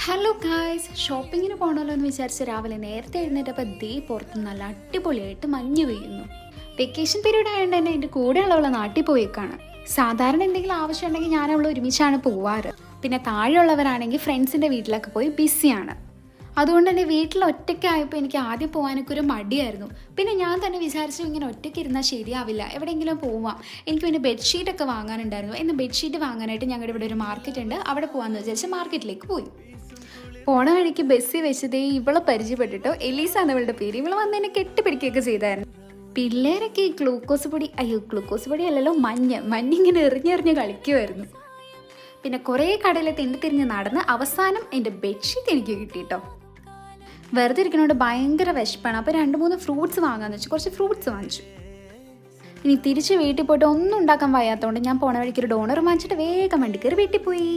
Hello guys, ഷോപ്പിങ്ങിന് പോകണമല്ലോ എന്ന് വിചാരിച്ച് രാവിലെ നേരത്തെ എഴുന്നേറ്റപ്പോൾ പുറത്ത് നല്ല അടിപൊളിയായിട്ട് മഞ്ഞ് പെയ്യുന്നു. വെക്കേഷൻ പീരീഡ് ആയതുകൊണ്ട് തന്നെ എൻ്റെ കൂടെയുള്ളവളെ നാട്ടിൽ പോയേക്കാണ്. സാധാരണ എന്തെങ്കിലും ആവശ്യം ഉണ്ടെങ്കിൽ ഞാൻ അവൾ ഒരുമിച്ചാണ് പോവാറ്. പിന്നെ താഴെയുള്ളവരാണെങ്കിൽ ഫ്രണ്ട്സിൻ്റെ വീട്ടിലൊക്കെ പോയി ബിസിയാണ്. അതുകൊണ്ട് തന്നെ വീട്ടിൽ ഒറ്റയ്ക്കായപ്പോൾ എനിക്ക് ആദ്യം പോകാനൊക്കെ ഒരു മടിയായിരുന്നു. പിന്നെ ഞാൻ തന്നെ വിചാരിച്ചു ഇങ്ങനെ ഒറ്റയ്ക്ക് ഇരുന്നാൽ ശരിയാവില്ല, എവിടെയെങ്കിലും പോവാം. എനിക്ക് പിന്നെ ബെഡ്ഷീറ്റൊക്കെ വാങ്ങാനുണ്ടായിരുന്നു. എന്ന് ബെഡ്ഷീറ്റ് വാങ്ങാനായിട്ട് ഞങ്ങളുടെ ഇവിടെ ഒരു മാർക്കറ്റ് ഉണ്ട്, അവിടെ പോകാമെന്ന് വിചാരിച്ച് മാർക്കറ്റിലേക്ക് പോയി. പോണ വഴിക്ക് ബസ്സിൽ വെച്ചതേ ഇവളെ പരിചയപ്പെട്ടിട്ടോ. എലീസ എന്നവളുടെ പേര്. ഇവള് വന്ന് എന്നെ കെട്ടിപ്പിടിക്കുകയൊക്കെ ചെയ്തായിരുന്നു. പിള്ളേരൊക്കെ ഈ ഗ്ലൂക്കോസ് പൊടി അല്ലല്ലോ, മഞ്ഞിങ്ങനെ എറിഞ്ഞെറിഞ്ഞ് കളിക്കുമായിരുന്നു. പിന്നെ കുറേ കടയിൽ തിരിഞ്ഞ് നടന്ന് അവസാനം എൻ്റെ ബെഡ്ഷീറ്റ് എനിക്ക് കിട്ടിയിട്ടോ. വെറുതെ ഇരിക്കണോണ്ട് ഭയങ്കര വിശപ്പാണ്. അപ്പോൾ 2-3 ഫ്രൂട്ട്സ് വാങ്ങാമെന്ന് വെച്ചു. കുറച്ച് ഫ്രൂട്ട്സ് വാങ്ങിച്ചു. ഇനി തിരിച്ച് വീട്ടിൽ പോയിട്ട് ഒന്നും ഉണ്ടാക്കാൻ വയ്യാത്തതുകൊണ്ട് ഞാൻ പോണ വഴിക്ക് ഒരു ഡോണർ വാങ്ങിച്ചിട്ട് വേഗം വണ്ടി കയറി വീട്ടിൽ പോയി.